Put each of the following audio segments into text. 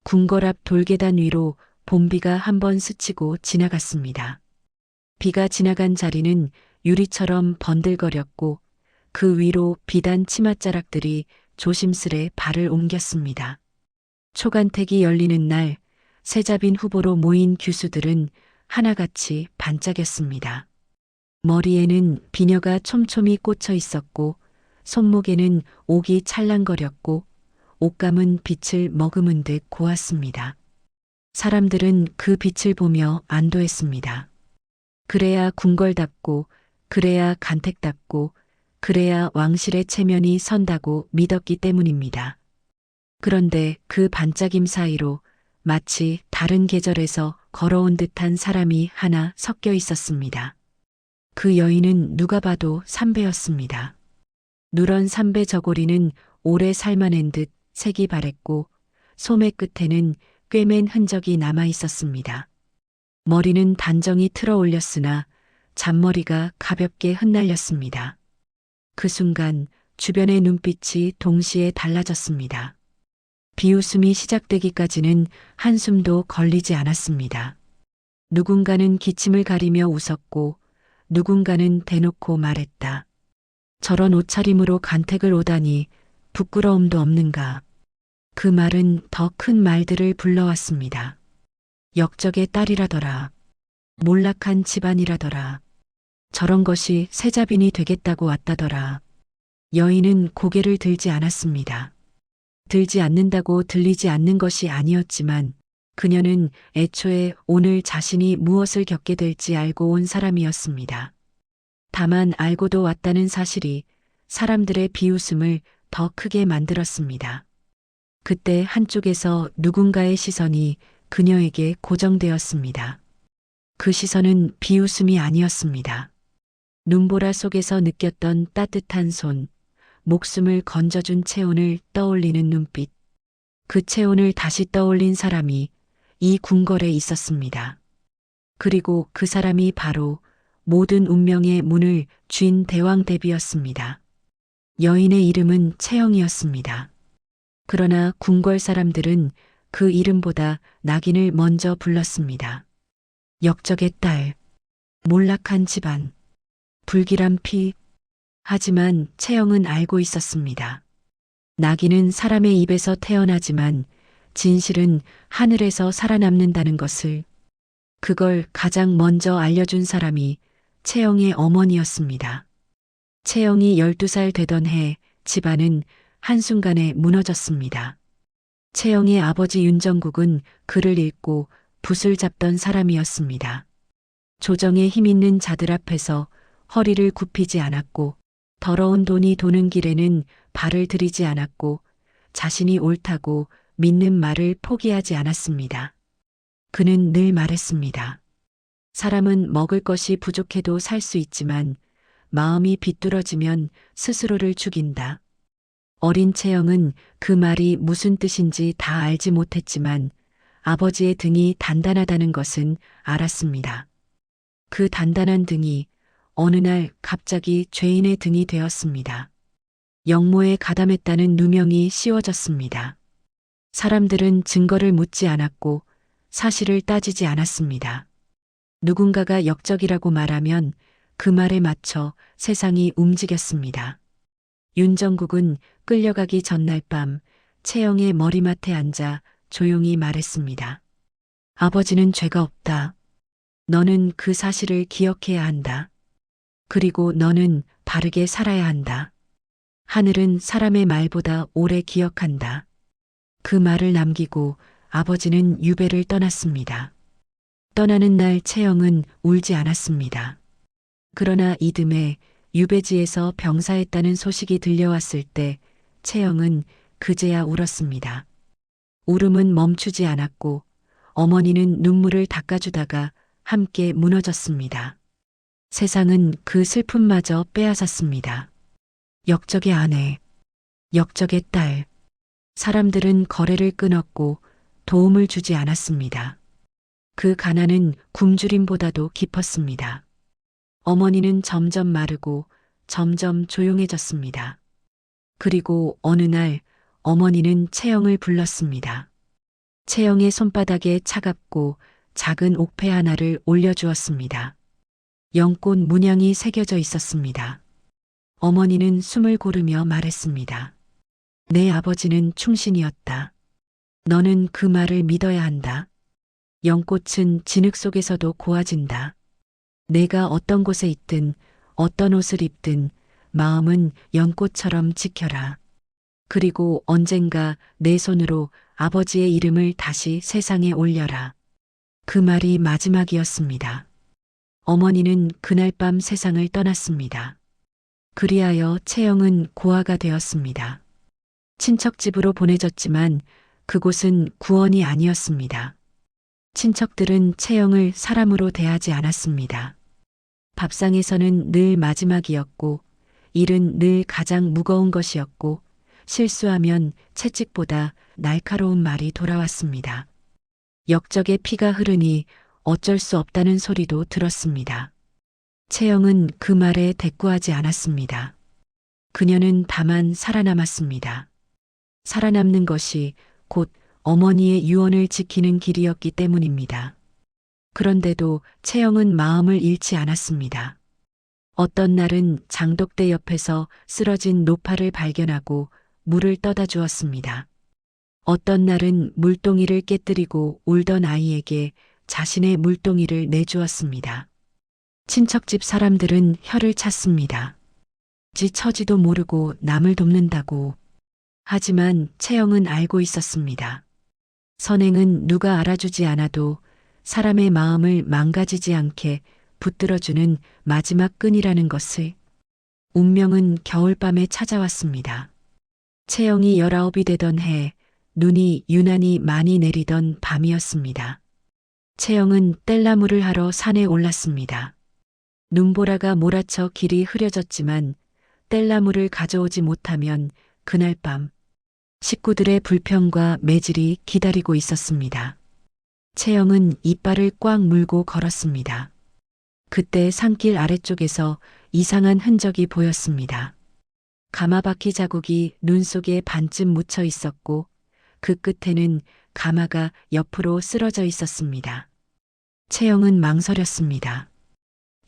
궁궐 앞 돌계단 위로 봄비가 한 번 스치고 지나갔습니다. 비가 지나간 자리는 유리처럼 번들거렸고 그 위로 비단 치맛자락들이 조심스레 발을 옮겼습니다. 초간택이 열리는 날 세자빈 후보로 모인 규수들은 하나같이 반짝였습니다. 머리에는 비녀가 촘촘히 꽂혀 있었고 손목에는 옥이 찰랑거렸고 옷감은 빛을 머금은 듯 고왔습니다. 사람들은 그 빛을 보며 안도했습니다. 그래야 궁궐답고 그래야 간택답고 그래야 왕실의 체면이 선다고 믿었기 때문입니다. 그런데 그 반짝임 사이로 마치 다른 계절에서 걸어온 듯한 사람이 하나 섞여 있었습니다. 그 여인은 누가 봐도 삼배였습니다. 누런 삼배 저고리는 오래 삶아낸 듯 색이 바랬고 소매 끝에는 꿰맨 흔적이 남아 있었습니다. 머리는 단정히 틀어 올렸으나 잔머리가 가볍게 흩날렸습니다. 그 순간 주변의 눈빛이 동시에 달라졌습니다. 비웃음이 시작되기까지는 한숨도 걸리지 않았습니다. 누군가는 기침을 가리며 웃었고 누군가는 대놓고 말했다. 저런 옷차림으로 간택을 오다니 부끄러움도 없는가. 그 말은 더 큰 말들을 불러왔습니다. 역적의 딸이라더라. 몰락한 집안이라더라. 저런 것이 세자빈이 되겠다고 왔다더라. 여인은 고개를 들지 않았습니다. 들지 않는다고 들리지 않는 것이 아니었지만 그녀는 애초에 오늘 자신이 무엇을 겪게 될지 알고 온 사람이었습니다. 다만 알고도 왔다는 사실이 사람들의 비웃음을 더 크게 만들었습니다. 그때 한쪽에서 누군가의 시선이 그녀에게 고정되었습니다. 그 시선은 비웃음이 아니었습니다. 눈보라 속에서 느꼈던 따뜻한 손, 목숨을 건져준 체온을 떠올리는 눈빛. 그 체온을 다시 떠올린 사람이 이 궁궐에 있었습니다. 그리고 그 사람이 바로 모든 운명의 문을 쥔 대왕대비였습니다. 여인의 이름은 채영이었습니다. 그러나 궁궐 사람들은 그 이름보다 낙인을 먼저 불렀습니다. 역적의 딸, 몰락한 집안, 불길한 피. 하지만 채영은 알고 있었습니다. 낙인은 사람의 입에서 태어나지만 진실은 하늘에서 살아남는다는 것을. 그걸 가장 먼저 알려준 사람이 채영의 어머니였습니다. 채영이 12살 되던 해 집안은 한순간에 무너졌습니다. 채영의 아버지 윤정국은 글을 읽고 붓을 잡던 사람이었습니다. 조정에 힘있는 자들 앞에서 허리를 굽히지 않았고 더러운 돈이 도는 길에는 발을 들이지 않았고 자신이 옳다고 믿는 말을 포기하지 않았습니다. 그는 늘 말했습니다. 사람은 먹을 것이 부족해도 살 수 있지만 마음이 비뚤어지면 스스로를 죽인다. 어린 채영은 그 말이 무슨 뜻인지 다 알지 못했지만 아버지의 등이 단단하다는 것은 알았습니다. 그 단단한 등이 어느 날 갑자기 죄인의 등이 되었습니다. 영모에 가담했다는 누명이 씌워졌습니다. 사람들은 증거를 묻지 않았고 사실을 따지지 않았습니다. 누군가가 역적이라고 말하면 그 말에 맞춰 세상이 움직였습니다. 윤정국은 끌려가기 전날 밤 채영의 머리맡에 앉아 조용히 말했습니다. 아버지는 죄가 없다. 너는 그 사실을 기억해야 한다. 그리고 너는 바르게 살아야 한다. 하늘은 사람의 말보다 오래 기억한다. 그 말을 남기고 아버지는 유배를 떠났습니다. 떠나는 날 채영은 울지 않았습니다. 그러나 이듬해 유배지에서 병사했다는 소식이 들려왔을 때 채영은 그제야 울었습니다. 울음은 멈추지 않았고 어머니는 눈물을 닦아주다가 함께 무너졌습니다. 세상은 그 슬픔마저 빼앗았습니다. 역적의 아내, 역적의 딸. 사람들은 거래를 끊었고 도움을 주지 않았습니다. 그 가난은 굶주림보다도 깊었습니다. 어머니는 점점 마르고 점점 조용해졌습니다. 그리고 어느 날 어머니는 채영을 불렀습니다. 채영의 손바닥에 차갑고 작은 옥패 하나를 올려주었습니다. 연꽃 문양이 새겨져 있었습니다. 어머니는 숨을 고르며 말했습니다. 내 아버지는 충신이었다. 너는 그 말을 믿어야 한다. 연꽃은 진흙 속에서도 고와진다. 내가 어떤 곳에 있든 어떤 옷을 입든 마음은 연꽃처럼 지켜라. 그리고 언젠가 내 손으로 아버지의 이름을 다시 세상에 올려라. 그 말이 마지막이었습니다. 어머니는 그날 밤 세상을 떠났습니다. 그리하여 채영은 고아가 되었습니다. 친척 집으로 보내졌지만 그곳은 구원이 아니었습니다. 친척들은 채영을 사람으로 대하지 않았습니다. 밥상에서는 늘 마지막이었고, 일은 늘 가장 무거운 것이었고, 실수하면 채찍보다 날카로운 말이 돌아왔습니다. 역적의 피가 흐르니 어쩔 수 없다는 소리도 들었습니다. 채영은 그 말에 대꾸하지 않았습니다. 그녀는 다만 살아남았습니다. 살아남는 것이 곧 어머니의 유언을 지키는 길이었기 때문입니다. 그런데도 채영은 마음을 잃지 않았습니다. 어떤 날은 장독대 옆에서 쓰러진 노파를 발견하고 물을 떠다 주었습니다. 어떤 날은 물동이를 깨뜨리고 울던 아이에게 자신의 물동이를 내주었습니다. 친척집 사람들은 혀를 찼습니다. 지 처지도 모르고 남을 돕는다고. 하지만 채영은 알고 있었습니다. 선행은 누가 알아주지 않아도 사람의 마음을 망가지지 않게 붙들어주는 마지막 끈이라는 것을. 운명은 겨울밤에 찾아왔습니다. 채영이 19이 되던 해 눈이 유난히 많이 내리던 밤이었습니다. 채영은 뗄나무를 하러 산에 올랐습니다. 눈보라가 몰아쳐 길이 흐려졌지만 뗄나무를 가져오지 못하면 그날 밤 식구들의 불평과 매질이 기다리고 있었습니다. 채영은 이빨을 꽉 물고 걸었습니다. 그때 산길 아래쪽에서 이상한 흔적이 보였습니다. 가마바퀴 자국이 눈 속에 반쯤 묻혀 있었고 그 끝에는 가마가 옆으로 쓰러져 있었습니다. 채영은 망설였습니다.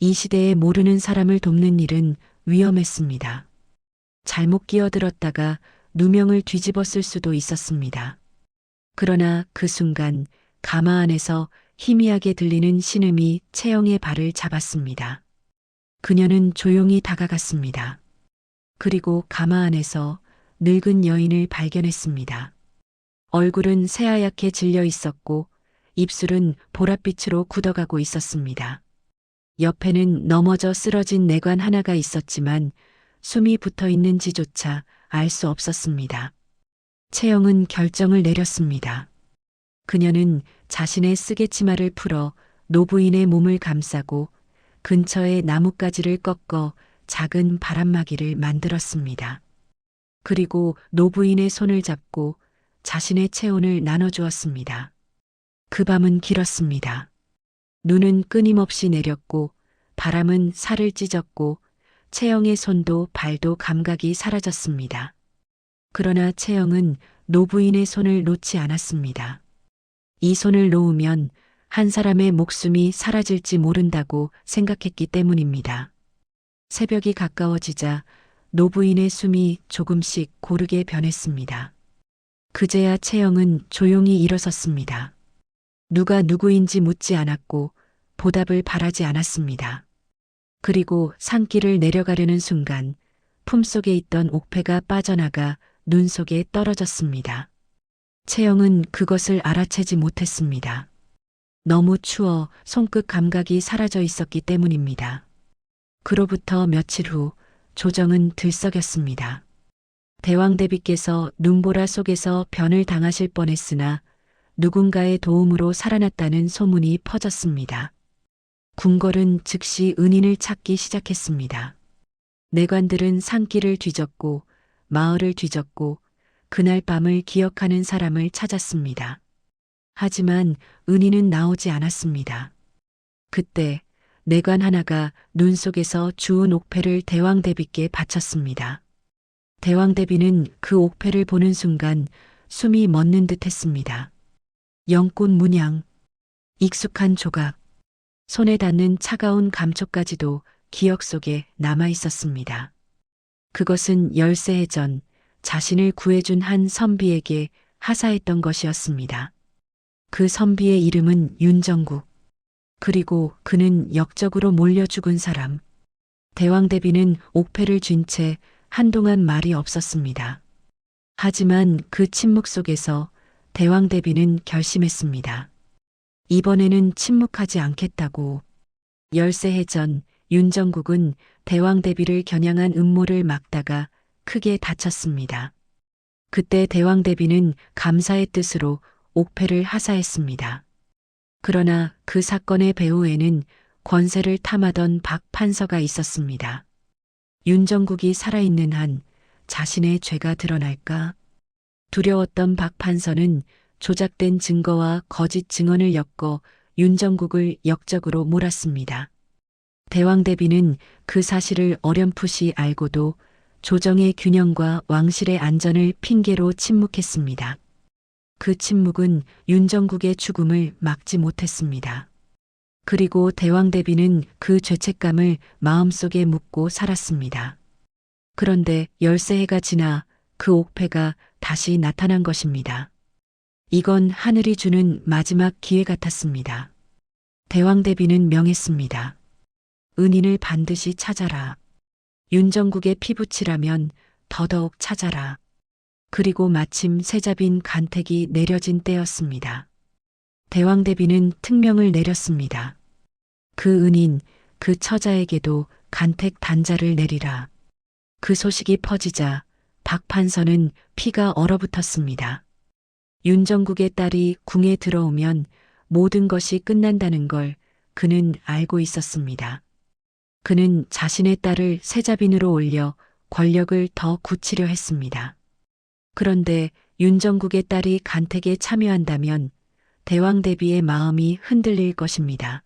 이 시대에 모르는 사람을 돕는 일은 위험했습니다. 잘못 끼어들었다가 누명을 뒤집었을 수도 있었습니다. 그러나 그 순간 가마 안에서 희미하게 들리는 신음이 채영의 발을 잡았습니다. 그녀는 조용히 다가갔습니다. 그리고 가마 안에서 늙은 여인을 발견했습니다. 얼굴은 새하얗게 질려 있었고 입술은 보랏빛으로 굳어가고 있었습니다. 옆에는 넘어져 쓰러진 내관 하나가 있었지만 숨이 붙어 있는지조차 알 수 없었습니다. 채영은 결정을 내렸습니다. 그녀는 자신의 쓰개치마를 풀어 노부인의 몸을 감싸고 근처의 나뭇가지를 꺾어 작은 바람막이를 만들었습니다. 그리고 노부인의 손을 잡고 자신의 체온을 나눠주었습니다. 그 밤은 길었습니다. 눈은 끊임없이 내렸고 바람은 살을 찢었고 채영의 손도 발도 감각이 사라졌습니다. 그러나 채영은 노부인의 손을 놓지 않았습니다. 이 손을 놓으면 한 사람의 목숨이 사라질지 모른다고 생각했기 때문입니다. 새벽이 가까워지자 노부인의 숨이 조금씩 고르게 변했습니다. 그제야 채영은 조용히 일어섰습니다. 누가 누구인지 묻지 않았고 보답을 바라지 않았습니다. 그리고 산길을 내려가려는 순간 품속에 있던 옥패가 빠져나가 눈 속에 떨어졌습니다. 채영은 그것을 알아채지 못했습니다. 너무 추워 손끝 감각이 사라져 있었기 때문입니다. 그로부터 며칠 후 조정은 들썩였습니다. 대왕대비께서 눈보라 속에서 변을 당하실 뻔했으나 누군가의 도움으로 살아났다는 소문이 퍼졌습니다. 궁궐은 즉시 은인을 찾기 시작했습니다. 내관들은 산길을 뒤졌고 마을을 뒤졌고 그날 밤을 기억하는 사람을 찾았습니다. 하지만 은인은 나오지 않았습니다. 그때 내관 하나가 눈 속에서 주운 옥패를 대왕대비께 바쳤습니다. 대왕대비는 그 옥패를 보는 순간 숨이 멎는 듯 했습니다. 연꽃 문양, 익숙한 조각, 손에 닿는 차가운 감촉까지도 기억 속에 남아 있었습니다. 그것은 10세 전 자신을 구해준 한 선비에게 하사했던 것이었습니다. 그 선비의 이름은 윤정국. 그리고 그는 역적으로 몰려 죽은 사람. 대왕대비는 옥패를 쥔 채 한동안 말이 없었습니다. 하지만 그 침묵 속에서 대왕대비는 결심했습니다. 이번에는 침묵하지 않겠다고. 10세 전 윤정국은 대왕대비를 겨냥한 음모를 막다가 크게 다쳤습니다. 그때 대왕대비는 감사의 뜻으로 옥패를 하사했습니다. 그러나 그 사건의 배후에는 권세를 탐하던 박 판서가 있었습니다. 윤정국이 살아있는 한 자신의 죄가 드러날까? 두려웠던 박 판서는 조작된 증거와 거짓 증언을 엮어 윤정국을 역적으로 몰았습니다. 대왕대비는 그 사실을 어렴풋이 알고도 조정의 균형과 왕실의 안전을 핑계로 침묵했습니다. 그 침묵은 윤정국의 죽음을 막지 못했습니다. 그리고 대왕대비는 그 죄책감을 마음속에 묻고 살았습니다. 그런데 10세해가 지나 그 옥패가 다시 나타난 것입니다. 이건 하늘이 주는 마지막 기회 같았습니다. 대왕대비는 명했습니다. 은인을 반드시 찾아라. 윤정국의 피부치라면 더더욱 찾아라. 그리고 마침 새잡인 간택이 내려진 때였습니다. 대왕대비는 특명을 내렸습니다. 그 은인, 그 처자에게도 간택 단자를 내리라. 그 소식이 퍼지자 박 판서는 피가 얼어붙었습니다. 윤정국의 딸이 궁에 들어오면 모든 것이 끝난다는 걸 그는 알고 있었습니다. 그는 자신의 딸을 세자빈으로 올려 권력을 더 굳히려 했습니다. 그런데 윤정국의 딸이 간택에 참여한다면 대왕대비의 마음이 흔들릴 것입니다.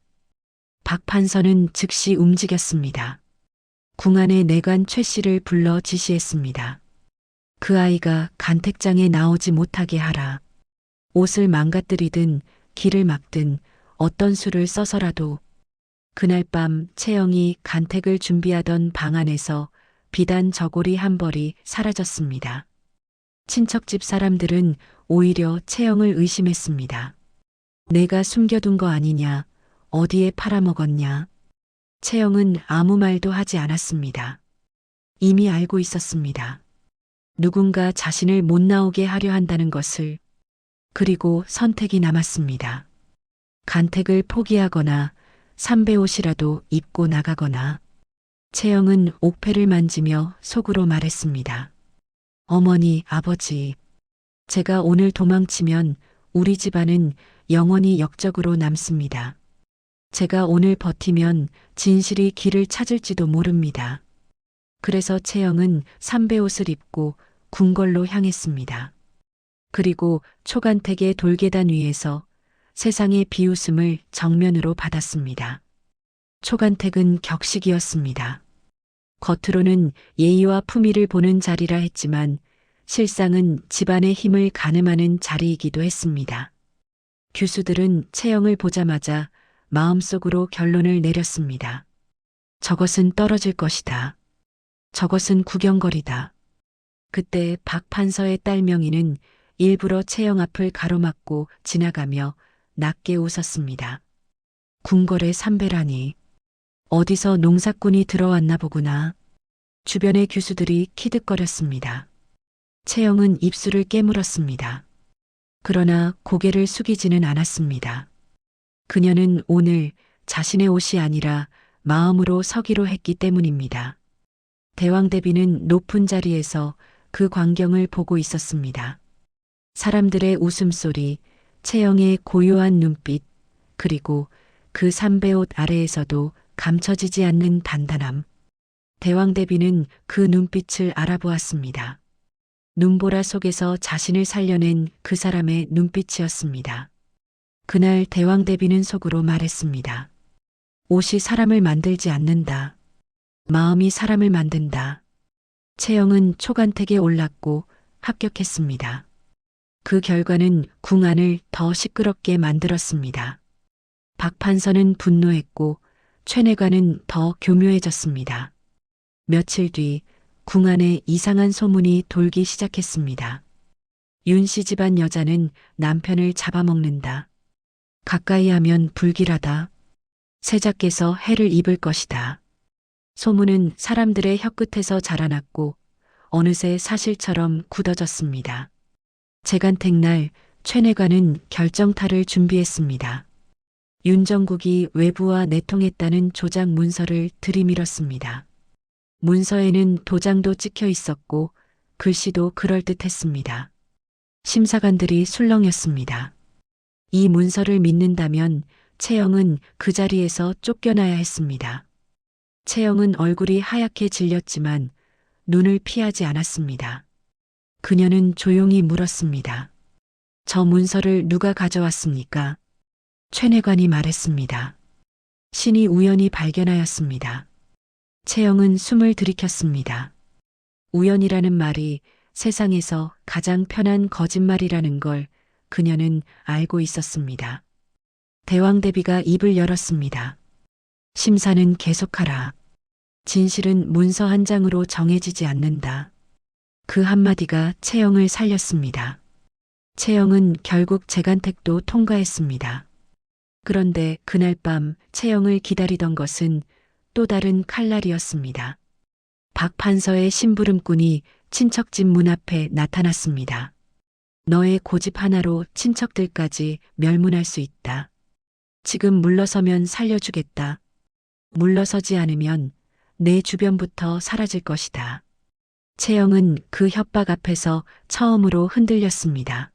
박 판서는 즉시 움직였습니다. 궁 안의 내관 최 씨를 불러 지시했습니다. 그 아이가 간택장에 나오지 못하게 하라. 옷을 망가뜨리든 길을 막든 어떤 수를 써서라도. 그날 밤 채영이 간택을 준비하던 방 안에서 비단 저고리 한 벌이 사라졌습니다. 친척집 사람들은 오히려 채영을 의심했습니다. 내가 숨겨둔 거 아니냐, 어디에 팔아먹었냐. 채영은 아무 말도 하지 않았습니다. 이미 알고 있었습니다. 누군가 자신을 못 나오게 하려 한다는 것을. 그리고 선택이 남았습니다. 간택을 포기하거나 삼배 옷이라도 입고 나가거나. 채영은 옥패를 만지며 속으로 말했습니다. 어머니, 아버지, 제가 오늘 도망치면 우리 집안은 영원히 역적으로 남습니다. 제가 오늘 버티면 진실이 길을 찾을지도 모릅니다. 그래서 채영은 삼배 옷을 입고 궁궐로 향했습니다. 그리고 초간택의 돌계단 위에서 세상의 비웃음을 정면으로 받았습니다. 초간택은 격식이었습니다. 겉으로는 예의와 품위를 보는 자리라 했지만 실상은 집안의 힘을 가늠하는 자리이기도 했습니다. 규수들은 채영을 보자마자 마음속으로 결론을 내렸습니다. 저것은 떨어질 것이다. 저것은 구경거리다. 그때 박 판서의 딸 명희는 일부러 채영 앞을 가로막고 지나가며 낮게 웃었습니다. 궁궐의 삼배라니. 어디서 농사꾼이 들어왔나 보구나. 주변의 규수들이 키득거렸습니다. 채영은 입술을 깨물었습니다. 그러나 고개를 숙이지는 않았습니다. 그녀는 오늘 자신의 옷이 아니라 마음으로 서기로 했기 때문입니다. 대왕대비는 높은 자리에서 그 광경을 보고 있었습니다. 사람들의 웃음소리, 채영의 고요한 눈빛, 그리고 그 삼배옷 아래에서도 감춰지지 않는 단단함. 대왕대비는 그 눈빛을 알아보았습니다. 눈보라 속에서 자신을 살려낸 그 사람의 눈빛이었습니다. 그날 대왕대비는 속으로 말했습니다. 옷이 사람을 만들지 않는다. 마음이 사람을 만든다. 채영은 초간택에 올랐고 합격했습니다. 그 결과는 궁안을 더 시끄럽게 만들었습니다. 박 판서는 분노했고 최내관은 더 교묘해졌습니다. 며칠 뒤 궁안에 이상한 소문이 돌기 시작했습니다. 윤 씨 집안 여자는 남편을 잡아먹는다. 가까이 하면 불길하다. 세자께서 해를 입을 것이다. 소문은 사람들의 혀끝에서 자라났고 어느새 사실처럼 굳어졌습니다. 재간택날 최내관은 결정타를 준비했습니다. 윤정국이 외부와 내통했다는 조작 문서를 들이밀었습니다. 문서에는 도장도 찍혀 있었고 글씨도 그럴듯했습니다. 심사관들이 술렁였습니다. 이 문서를 믿는다면 채영은 그 자리에서 쫓겨나야 했습니다. 채영은 얼굴이 하얗게 질렸지만 눈을 피하지 않았습니다. 그녀는 조용히 물었습니다. 저 문서를 누가 가져왔습니까? 최내관이 말했습니다. 신이 우연히 발견하였습니다. 채영은 숨을 들이켰습니다. 우연이라는 말이 세상에서 가장 편한 거짓말이라는 걸 그녀는 알고 있었습니다. 대왕대비가 입을 열었습니다. 심사는 계속하라. 진실은 문서 한 장으로 정해지지 않는다. 그 한마디가 채영을 살렸습니다. 채영은 결국 재간택도 통과했습니다. 그런데 그날 밤 채영을 기다리던 것은 또 다른 칼날이었습니다. 박 판서의 심부름꾼이 친척집 문 앞에 나타났습니다. 너의 고집 하나로 친척들까지 멸문할 수 있다. 지금 물러서면 살려주겠다. 물러서지 않으면 내 주변부터 사라질 것이다. 채영은 그 협박 앞에서 처음으로 흔들렸습니다.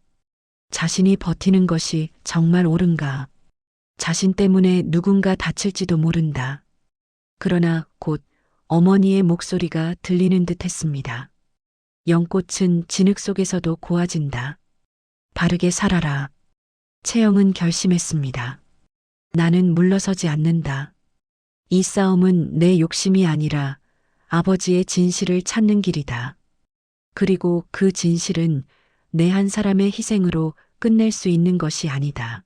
자신이 버티는 것이 정말 옳은가? 자신 때문에 누군가 다칠지도 모른다. 그러나 곧 어머니의 목소리가 들리는 듯 했습니다. 연꽃은 진흙 속에서도 고와진다. 바르게 살아라. 채영은 결심했습니다. 나는 물러서지 않는다. 이 싸움은 내 욕심이 아니라 아버지의 진실을 찾는 길이다. 그리고 그 진실은 내 한 사람의 희생으로 끝낼 수 있는 것이 아니다.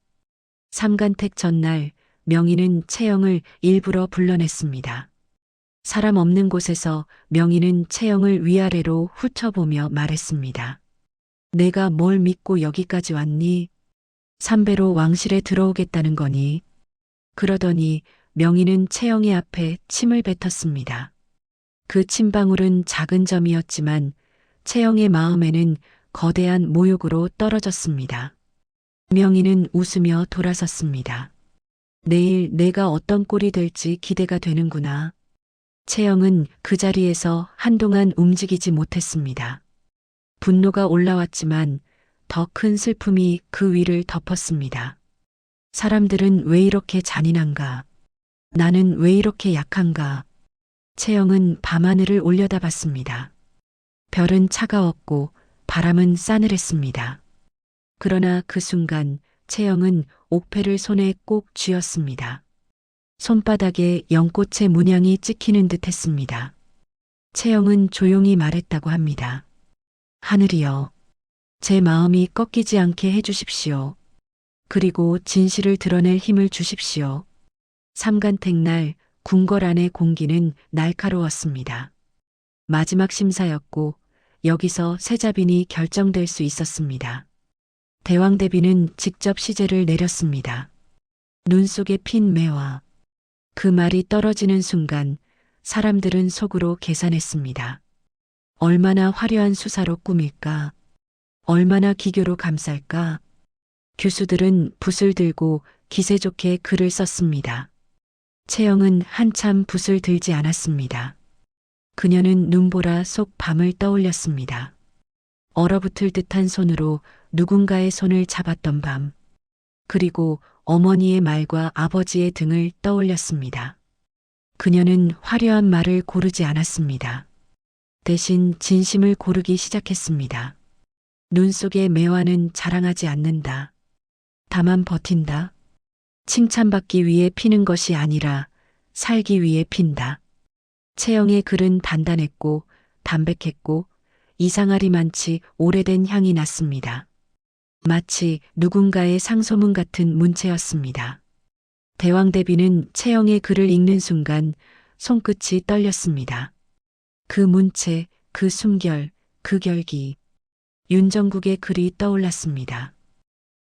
삼간택 전날 명희는 채영을 일부러 불러냈습니다. 사람 없는 곳에서 명희는 채영을 위아래로 훑어보며 말했습니다. 내가 뭘 믿고 여기까지 왔니? 삼배로 왕실에 들어오겠다는 거니? 그러더니 명희는 채영의 앞에 침을 뱉었습니다. 그 침방울은 작은 점이었지만 채영의 마음에는 거대한 모욕으로 떨어졌습니다. 명희는 웃으며 돌아섰습니다. 내일 내가 어떤 꼴이 될지 기대가 되는구나. 채영은 그 자리에서 한동안 움직이지 못했습니다. 분노가 올라왔지만 더 큰 슬픔이 그 위를 덮었습니다. 사람들은 왜 이렇게 잔인한가? 나는 왜 이렇게 약한가? 채영은 밤하늘을 올려다봤습니다. 별은 차가웠고 바람은 싸늘했습니다. 그러나 그 순간 채영은 옥패를 손에 꼭 쥐었습니다. 손바닥에 연꽃의 문양이 찍히는 듯 했습니다. 채영은 조용히 말했다고 합니다. 하늘이여, 제 마음이 꺾이지 않게 해주십시오. 그리고 진실을 드러낼 힘을 주십시오. 삼간택날 궁궐 안의 공기는 날카로웠습니다. 마지막 심사였고 여기서 세자빈이 결정될 수 있었습니다. 대왕대비는 직접 시제를 내렸습니다. 눈 속에 핀 매화. 그 말이 떨어지는 순간 사람들은 속으로 계산했습니다. 얼마나 화려한 수사로 꾸밀까? 얼마나 기교로 감쌀까? 교수들은 붓을 들고 기세 좋게 글을 썼습니다. 채영은 한참 붓을 들지 않았습니다. 그녀는 눈보라 속 밤을 떠올렸습니다. 얼어붙을 듯한 손으로 누군가의 손을 잡았던 밤. 그리고 어머니의 말과 아버지의 등을 떠올렸습니다. 그녀는 화려한 말을 고르지 않았습니다. 대신 진심을 고르기 시작했습니다. 눈 속의 매화는 자랑하지 않는다. 다만 버틴다. 칭찬받기 위해 피는 것이 아니라 살기 위해 핀다. 채영의 글은 단단했고 담백했고 이상하리만치 오래된 향이 났습니다. 마치 누군가의 상소문 같은 문체였습니다. 대왕대비는 채영의 글을 읽는 순간 손끝이 떨렸습니다. 그 문체, 그 숨결, 그 결기. 윤정국의 글이 떠올랐습니다.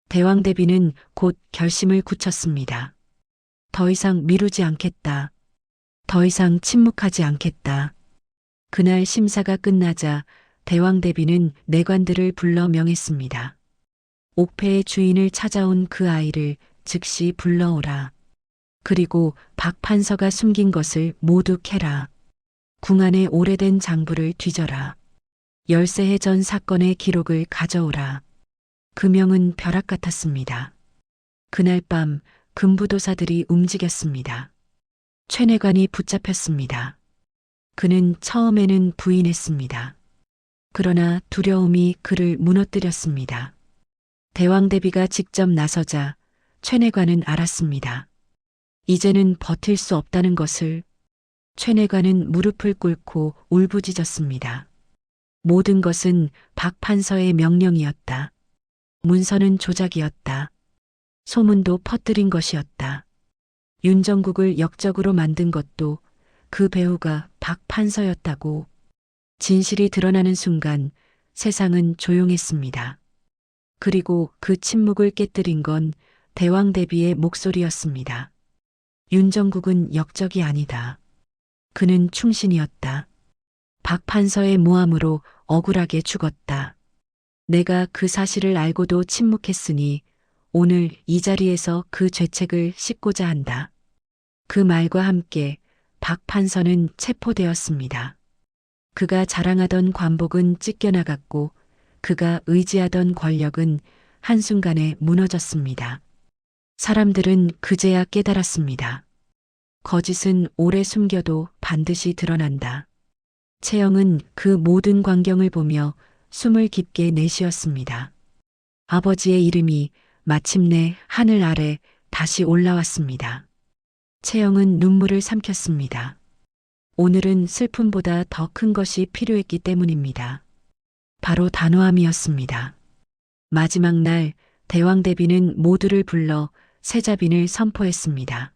대왕대비는 곧 결심을 굳혔습니다. 더 이상 미루지 않겠다. 더 이상 침묵하지 않겠다. 그날 심사가 끝나자 대왕대비는 내관들을 불러 명했습니다. 옥패의 주인을 찾아온 그 아이를 즉시 불러오라. 그리고 박 판서가 숨긴 것을 모두 캐라. 궁 안의 오래된 장부를 뒤져라. 13해 전 사건의 기록을 가져오라. 그 명은 벼락 같았습니다. 그날 밤 금부도사들이 움직였습니다. 최내관이 붙잡혔습니다. 그는 처음에는 부인했습니다. 그러나 두려움이 그를 무너뜨렸습니다. 대왕대비가 직접 나서자 최내관은 알았습니다. 이제는 버틸 수 없다는 것을. 최내관은 무릎을 꿇고 울부짖었습니다. 모든 것은 박 판서의 명령이었다. 문서는 조작이었다. 소문도 퍼뜨린 것이었다. 윤정국을 역적으로 만든 것도 그 배우가 박 판서였다고. 진실이 드러나는 순간 세상은 조용했습니다. 그리고 그 침묵을 깨뜨린 건 대왕대비의 목소리였습니다. 윤정국은 역적이 아니다. 그는 충신이었다. 박 판서의 모함으로 억울하게 죽었다. 내가 그 사실을 알고도 침묵했으니 오늘 이 자리에서 그 죄책을 씻고자 한다. 그 말과 함께 박 판서는 체포되었습니다. 그가 자랑하던 관복은 찢겨나갔고 그가 의지하던 권력은 한순간에 무너졌습니다. 사람들은 그제야 깨달았습니다. 거짓은 오래 숨겨도 반드시 드러난다. 채영은 그 모든 광경을 보며 숨을 깊게 내쉬었습니다. 아버지의 이름이 마침내 하늘 아래 다시 올라왔습니다. 채영은 눈물을 삼켰습니다. 오늘은 슬픔보다 더 큰 것이 필요했기 때문입니다. 바로 단호함이었습니다. 마지막 날 대왕대비는 모두를 불러 세자빈을 선포했습니다.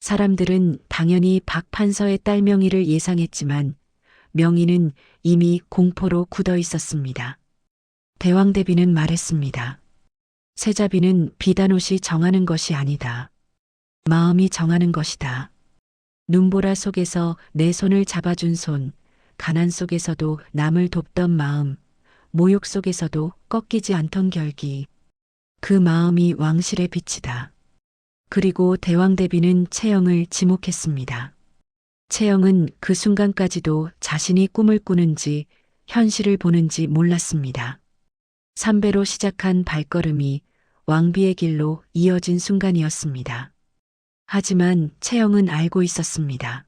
사람들은 당연히 박 판서의 딸 명의를 예상했지만 명의는 이미 공포로 굳어 있었습니다. 대왕대비는 말했습니다. 세자빈은 비단옷이 정하는 것이 아니다. 마음이 정하는 것이다. 눈보라 속에서 내 손을 잡아준 손, 가난 속에서도 남을 돕던 마음, 모욕 속에서도 꺾이지 않던 결기. 그 마음이 왕실의 빛이다. 그리고 대왕대비는 채영을 지목했습니다. 채영은 그 순간까지도 자신이 꿈을 꾸는지 현실을 보는지 몰랐습니다. 삼배로 시작한 발걸음이 왕비의 길로 이어진 순간이었습니다. 하지만 채영은 알고 있었습니다.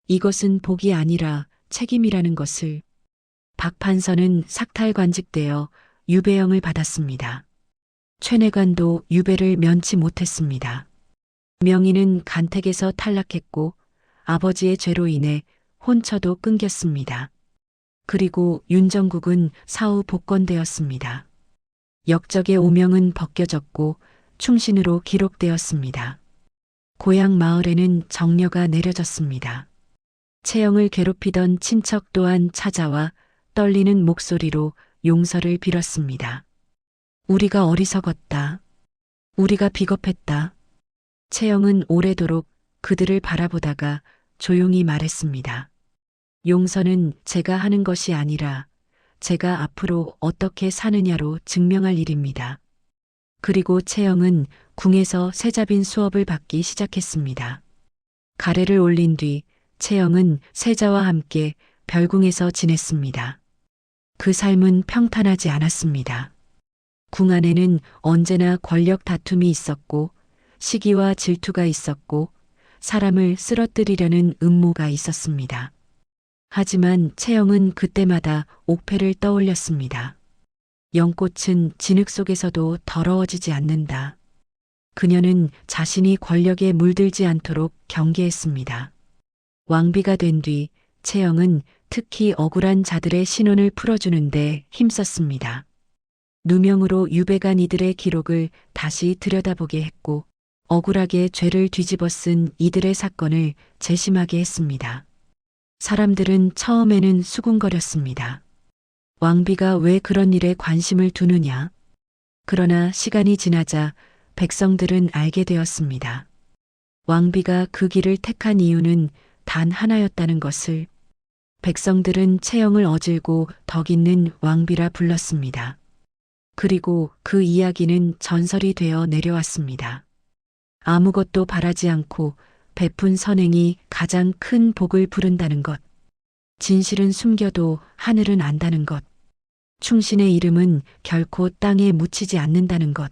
이것은 복이 아니라 책임이라는 것을. 박 판서는 삭탈관직되어 유배형을 받았습니다. 최내관도 유배를 면치 못했습니다. 명의는 간택에서 탈락했고 아버지의 죄로 인해 혼처도 끊겼습니다. 그리고 윤정국은 사후 복권되었습니다. 역적의 오명은 벗겨졌고 충신으로 기록되었습니다. 고향 마을에는 정려가 내려졌습니다. 채영을 괴롭히던 친척 또한 찾아와 떨리는 목소리로 용서를 빌었습니다. 우리가 어리석었다. 우리가 비겁했다. 채영은 오래도록 그들을 바라보다가 조용히 말했습니다. 용서는 제가 하는 것이 아니라 제가 앞으로 어떻게 사느냐로 증명할 일입니다. 그리고 채영은 궁에서 세자빈 수업을 받기 시작했습니다. 가래를 올린 뒤 채영은 세자와 함께 별궁에서 지냈습니다. 그 삶은 평탄하지 않았습니다. 궁 안에는 언제나 권력 다툼이 있었고 시기와 질투가 있었고 사람을 쓰러뜨리려는 음모가 있었습니다. 하지만 채영은 그때마다 옥패를 떠올렸습니다. 연꽃은 진흙 속에서도 더러워지지 않는다. 그녀는 자신이 권력에 물들지 않도록 경계했습니다. 왕비가 된 뒤 채영은 특히 억울한 자들의 신원을 풀어주는데 힘썼습니다. 누명으로 유배간 이들의 기록을 다시 들여다보게 했고 억울하게 죄를 뒤집어 쓴 이들의 사건을 재심하게 했습니다. 사람들은 처음에는 수군거렸습니다. 왕비가 왜 그런 일에 관심을 두느냐? 그러나 시간이 지나자 백성들은 알게 되었습니다. 왕비가 그 길을 택한 이유는 단 하나였다는 것을. 백성들은 채영을 어질고 덕 있는 왕비라 불렀습니다. 그리고 그 이야기는 전설이 되어 내려왔습니다. 아무것도 바라지 않고 베푼 선행이 가장 큰 복을 부른다는 것. 진실은 숨겨도 하늘은 안다는 것. 충신의 이름은 결코 땅에 묻히지 않는다는 것.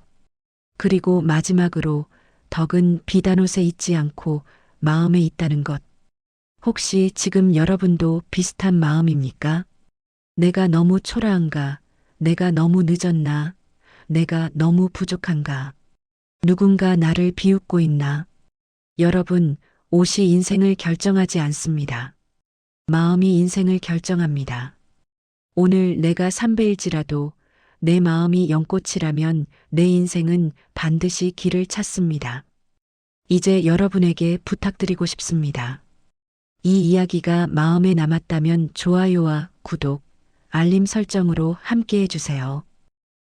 그리고 마지막으로 덕은 비단옷에 있지 않고 마음에 있다는 것. 혹시 지금 여러분도 비슷한 마음입니까? 내가 너무 초라한가? 내가 너무 늦었나? 내가 너무 부족한가? 누군가 나를 비웃고 있나? 여러분, 옷이 인생을 결정하지 않습니다. 마음이 인생을 결정합니다. 오늘 내가 삼배일지라도 내 마음이 연꽃이라면 내 인생은 반드시 길을 찾습니다. 이제 여러분에게 부탁드리고 싶습니다. 이 이야기가 마음에 남았다면 좋아요와 구독, 알림 설정으로 함께 해주세요.